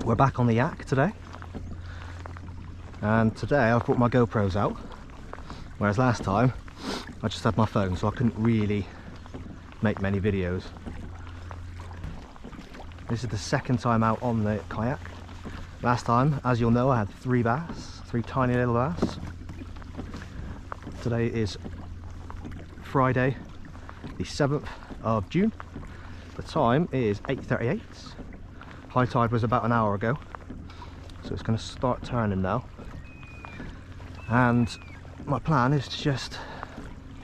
We're back on the yak today, and today I've brought my GoPros out, whereas last time I just had my phone, so I couldn't really make many videos. This is the second time out on the kayak. Last time, as you'll know, I had 3 bass, 3 tiny little bass. Today is Friday the 7th of June. The time is 8:38. High tide was about an hour ago, so it's going to start turning now. And my plan is to just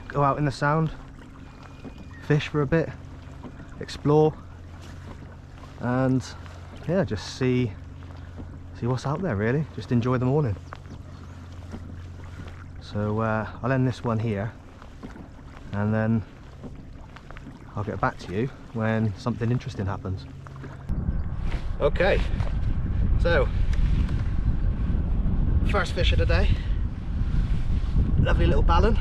go out in the sound, fish for a bit, explore, and yeah, just see what's out there really. Just enjoy the morning. So I'll end this one here, and then I'll get back to you when something interesting happens. Okay, so first fish of the day, lovely little ballon.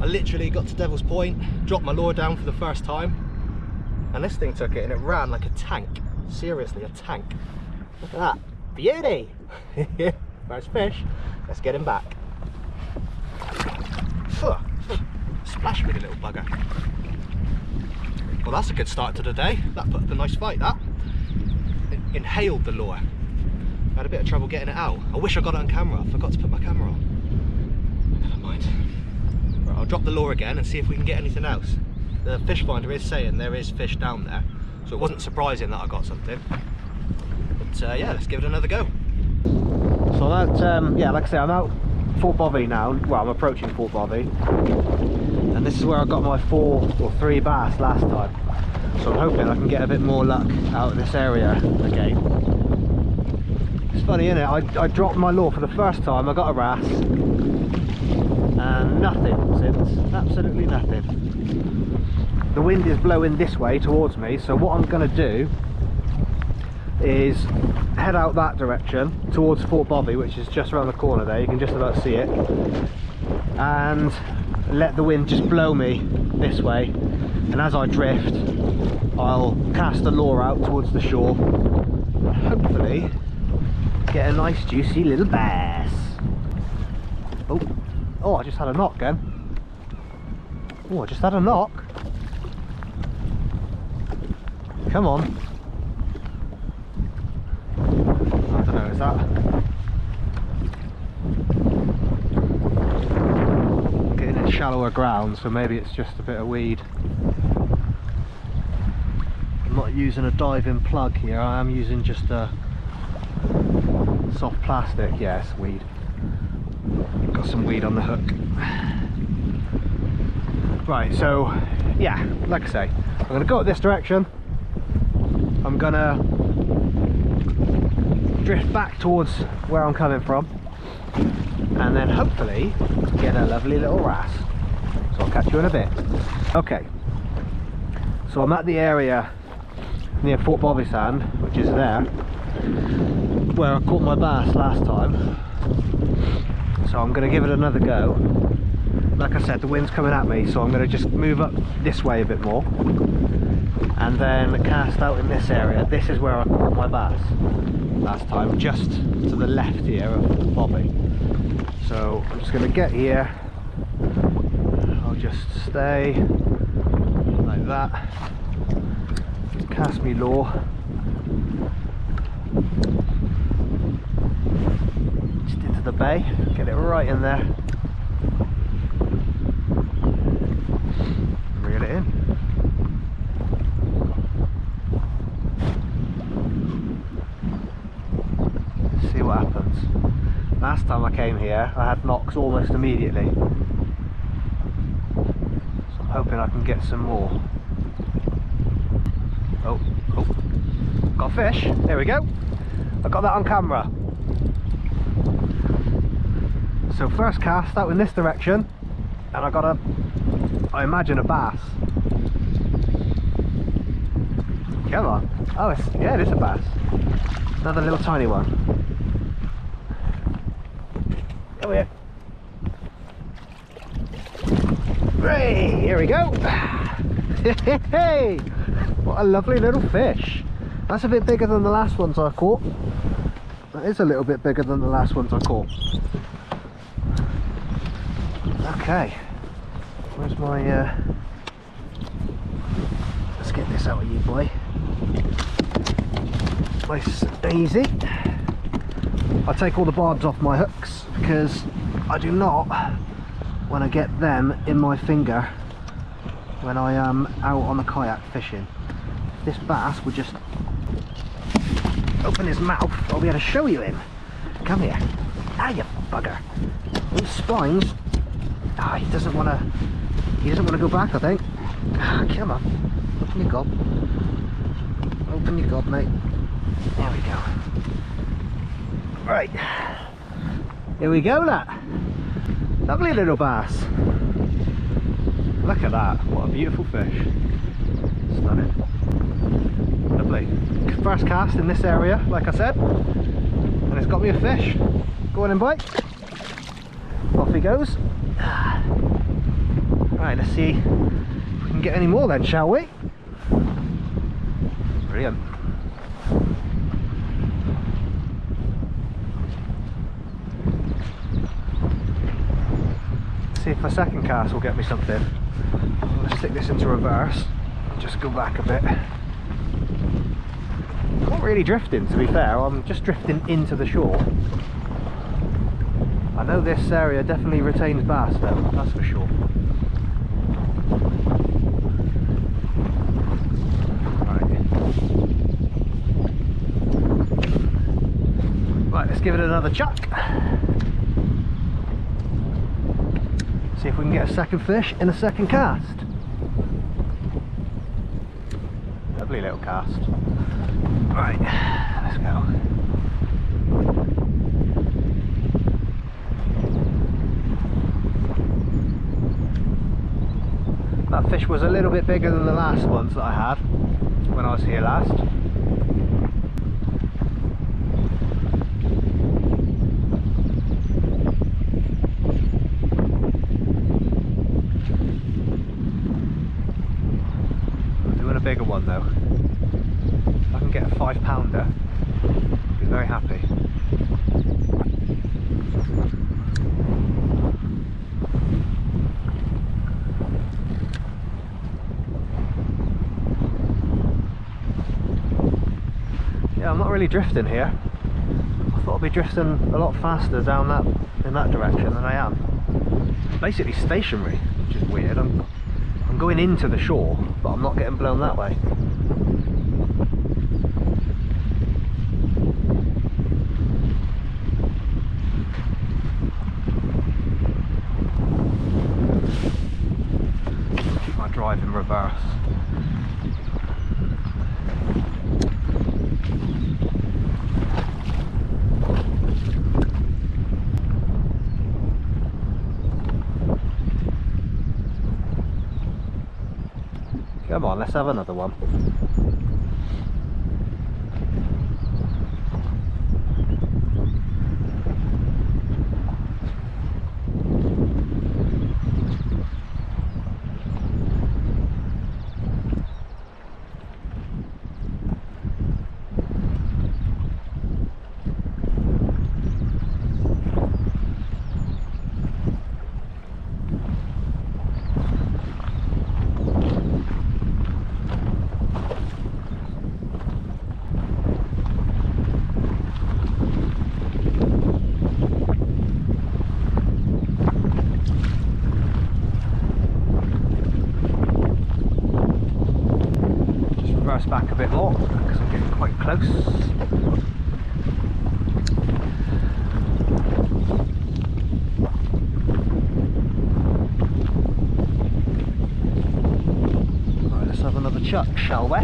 I literally got to Devil's Point, dropped my lure down for the first time, and this thing took it and it ran like a tank. Seriously, a tank. Look at that, beauty. First fish, let's get him back. Splash me, the little bugger. Well, that's a good start to the day. That put up a nice fight, that. It inhaled the lure. I had a bit of trouble getting it out. I wish I got it on camera. I forgot to put my camera on. Never mind. Right, I'll drop the lure again and see if we can get anything else. The fish finder is saying there is fish down there, so it wasn't surprising that I got something. But yeah, let's give it another go. So that, yeah, like I say, I'm out Fort Bovisand now. Well, I'm approaching Fort Bovisand, and this is where I got my 4 or 3 bass last time. So I'm hoping I can get a bit more luck out of this area again. It's funny, isn't it? I dropped my lure for the first time. I got a wrasse, and nothing since. Absolutely nothing. The wind is blowing this way towards me, so what I'm going to do is head out that direction towards Fort Bovisand, which is just around the corner there. You can just about see it, and let the wind just blow me this way, and as I drift I'll cast the lure out towards the shore and hopefully get a nice juicy little bass. Oh, I just had a knock again. Oh, I just had a knock. Come on. I don't know, is that... getting in shallower ground, so maybe it's just a bit of weed. I'm not using a diving plug here, I am using just a soft plastic. Yes, weed. Got some weed on the hook. Right, so yeah, like I say, I'm going to go up this direction. I'm going to drift back towards where I'm coming from, and then hopefully get a lovely little wrasse. So I'll catch you in a bit. Okay, so I'm at the area near Fort Bovisand, which is there where I caught my bass last time. So I'm going to give it another go. Like I said, the wind's coming at me, so I'm going to just move up this way a bit more and then cast out in this area. This is where I caught my bass last time, just to the left here of Bobby. So I'm just going to get here, I'll just stay like that, cast me lure, just into the bay, get it right in there, reel it in. See what happens. Last time I came here I had knocks almost immediately, so I'm hoping I can get some more. Oh, got a fish, there we go. I got that on camera. So first cast out in this direction, and I got a, I imagine, a bass. Come on. Oh, yeah, it is a bass. Another little tiny one. Come here. Hey, here we go. Hey, what a lovely little fish. That's a bit bigger than the last ones I caught. That is a little bit bigger than the last ones I caught. Okay, where's my let's get this out of you, boy. Nice and easy. I take all the barbs off my hooks because I do not want to get them in my finger when I am out on the kayak fishing. If this bass would just open his mouth, I'll be able to show you him. Come here. Ah, you bugger. Those spines. Ah, he doesn't want to go back, I think. Ah, come on. Open your gob. Open your gob, mate. There we go. Right. Here we go, that. Lovely little bass. Look at that. What a beautiful fish. Stunning. Lovely. First cast in this area, like I said. And it's got me a fish. Go on and bite. Off he goes. Right, let's see if we can get any more then, shall we? Brilliant. See if my second cast will get me something. Let's stick this into reverse and just go back a bit. I'm not really drifting, to be fair. I'm just drifting into the shore. I know this area definitely retains bass though, that's for sure. Right, let's give it another chuck. See if we can get a second fish in a second cast. Lovely little cast. Right, let's go. That fish was a little bit bigger than the last ones that I had when I was here last. I'm doing a bigger one though. If I can get a 5-pounder, I'll be very happy. I'm not really drifting here. I thought I'd be drifting a lot faster down in that direction than I am. Basically stationary, which is weird. I'm going into the shore, but I'm not getting blown that way. Keep my drive in reverse. Come on, let's have another one. Back a bit more because I'm getting quite close. Right, let's have another chuck, shall we?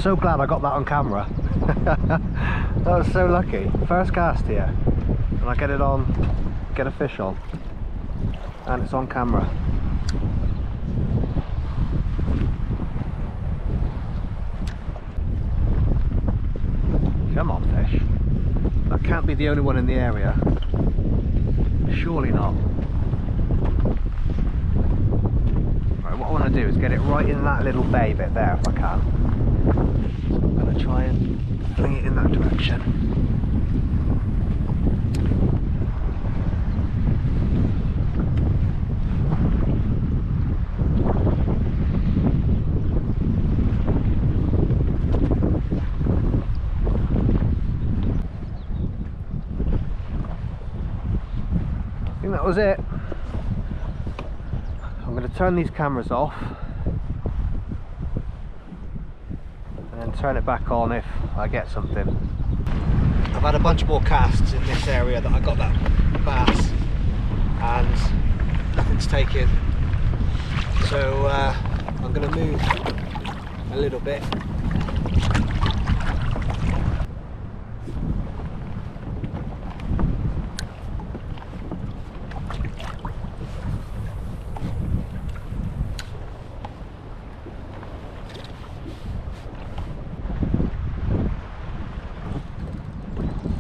So glad I got that on camera. That was so lucky. First cast here and I get a fish on and it's on camera. Come on, fish. That can't be the only one in the area. Surely not. Right, what I want to do is get it right in that little bay bit there if I can. So I'm going to try and fling it in that direction. I think that was it. I'm going to turn these cameras off and then turn it back on if I get something. I've had a bunch more casts in this area that I got that bass and nothing's taken, so I'm going to move a little bit.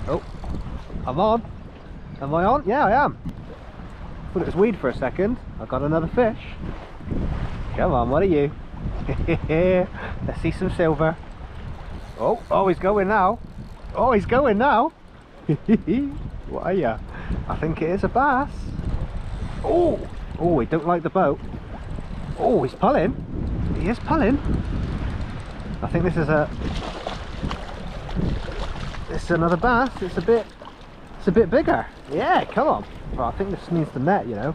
Oh, I'm on. Am I on? Yeah, I am. Thought it was weed for a second. I got another fish. Come on, what are you? Let's see some silver. Oh, he's going now. Oh, he's going now. What are you? I think it is a bass. Oh, he don't like the boat. Oh, he's pulling. He is pulling. I think this is another bass. It's a bit bigger. Yeah, come on. Oh, I think this needs the net, you know.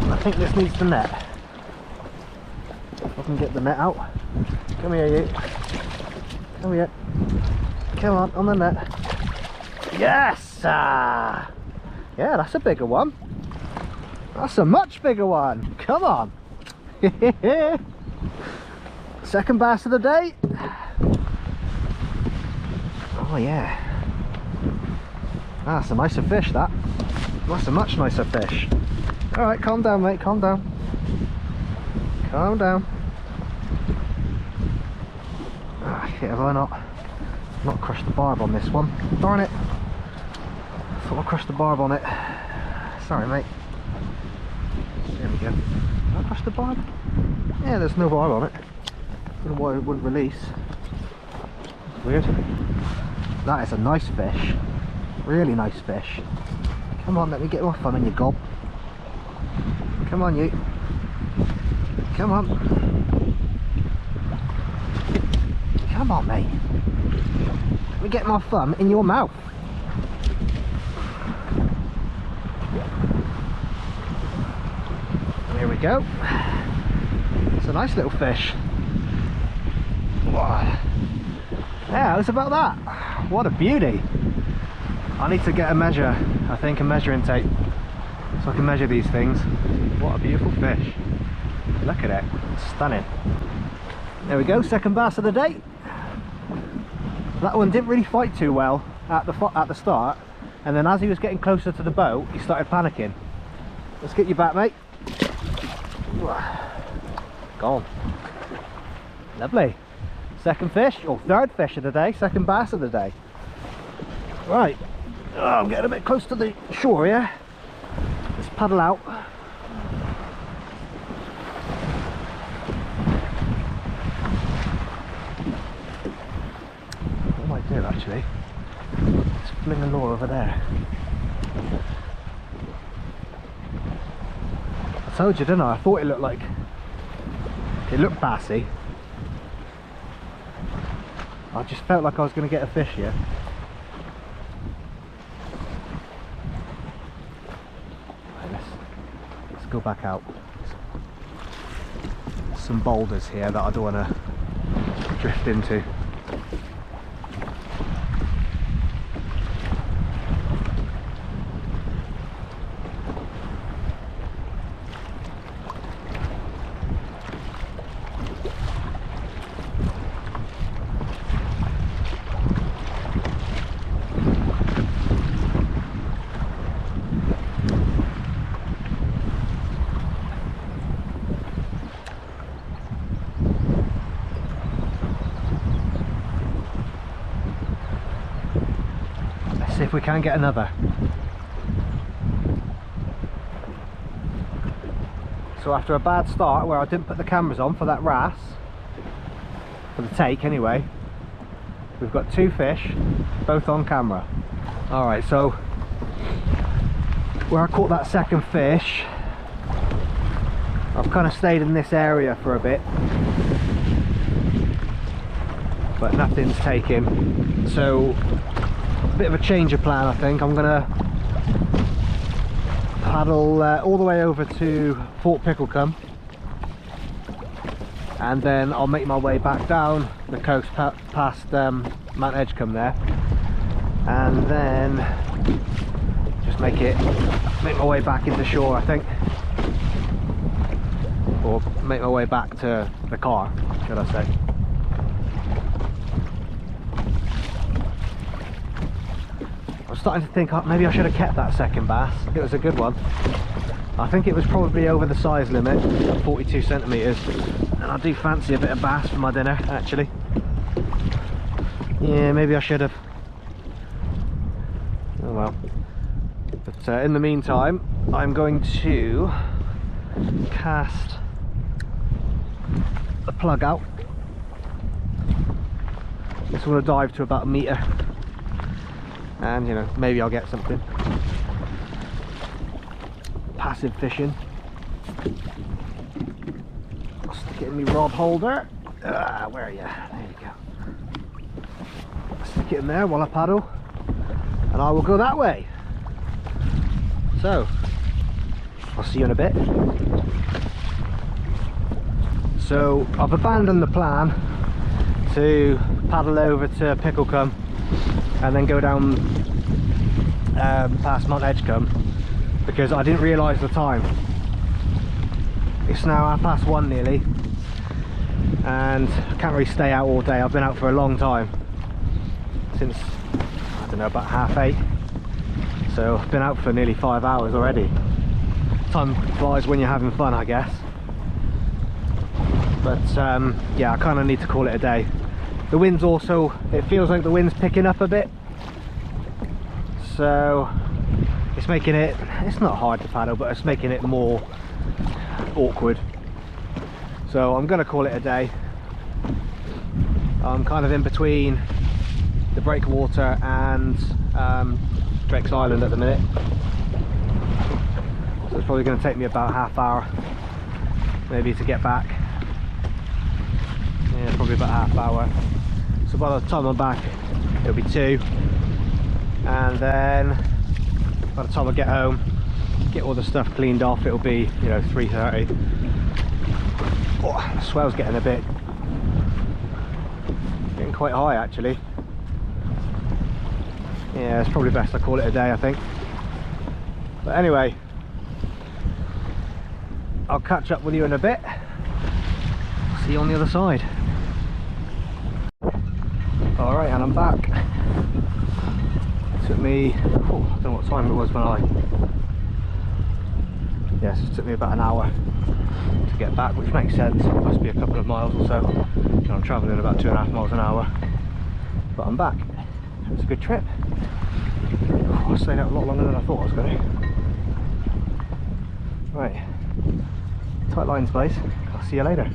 I think this needs the net. If I can get the net out. Come here, you. Come here. Come on the net. Yes! Yeah, that's a bigger one. That's a much bigger one. Come on. Second bass of the day. Oh yeah. That's a nicer fish, that. That's a much nicer fish. Alright, calm down, mate, calm down. Calm down. Ah, shit, have I not crushed the barb on this one? Darn it. Thought I crushed the barb on it. Sorry, mate. There we go. Did I crush the barb? Yeah, there's no barb on it. I don't know why it wouldn't release. Weird. That is a nice fish. Really nice fish. Come on, let me get my thumb in your gob. Come on, you. Come on. Come on, mate. Let me get my thumb in your mouth. There we go. It's a nice little fish. Yeah, it's about that. What a beauty. I need to get a measure, I think, a measuring tape, so I can measure these things. What a beautiful fish. Look at it. It's stunning. There we go, second bass of the day. That one didn't really fight too well at the start, and then as he was getting closer to the boat, he started panicking. Let's get you back, mate. Gone. Lovely. Second fish, or third fish of the day, second bass of the day. Right. Oh, I'm getting a bit close to the shore here. Let's paddle out. What I might do actually, let's fling a lure over there. I told you, didn't I? I thought it looked like, it looked bassy. I just felt like I was going to get a fish here. Right, let's go back out. Some boulders here that I don't want to drift into. if we can get another. So after a bad start where I didn't put the cameras on for that wrasse, for the take anyway, we've got 2 fish, both on camera. Alright, so where I caught that second fish, I've kind of stayed in this area for a bit, but nothing's taken. So a bit of a change of plan, I think. I'm gonna paddle all the way over to Fort Bovisand, and then I'll make my way back down the coast past Mount Edgecombe there, and then just make my way back into shore, I think, or make my way back to the car, should I say. I'm starting to think maybe I should have kept that second bass. It was a good one. I think it was probably over the size limit, 42 centimetres, and I do fancy a bit of bass for my dinner, actually. Yeah, maybe I should have. Oh well. But in the meantime, I'm going to cast the plug out. Just want to dive to about 1 metre, and you know, maybe I'll get something. Passive fishing. I'll stick it in my rod holder. Where are you? There you go. Stick it in there while I paddle, and I will go that way. So I'll see you in a bit. So I've abandoned the plan to paddle over to Bovisand and then go down past Mount Edgecombe, because I didn't realise the time. It's now 1:30 nearly, and I can't really stay out all day. I've been out for a long time, since, I don't know, about 7:30. So I've been out for nearly 5 hours already. Time flies when you're having fun, I guess. But yeah, I kind of need to call it a day. The wind's also, it feels like the wind's picking up a bit, so it's making it, it's not hard to paddle, but it's making it more awkward. So I'm gonna call it a day. I'm kind of in between the breakwater and Drake's Island at the minute, so it's probably going to take me about ½ hour maybe to get back. Yeah, probably about ½ hour. So by the time I'm back, it'll be 2, and then by the time I get home, get all the stuff cleaned off, it'll be, you know, 3:30. Oh, the swell's getting quite high actually. Yeah, it's probably best I call it a day, I think. But anyway, I'll catch up with you in a bit. See you on the other side. Alright, and I'm back. It took me, I don't know what time it was when yes, it took me about an hour to get back, which makes sense. It must be a couple of miles or so. I'm travelling about 2.5 miles an hour, but I'm back. It was a good trip. I stayed out a lot longer than I thought I was going to. Right, tight lines, boys. I'll see you later.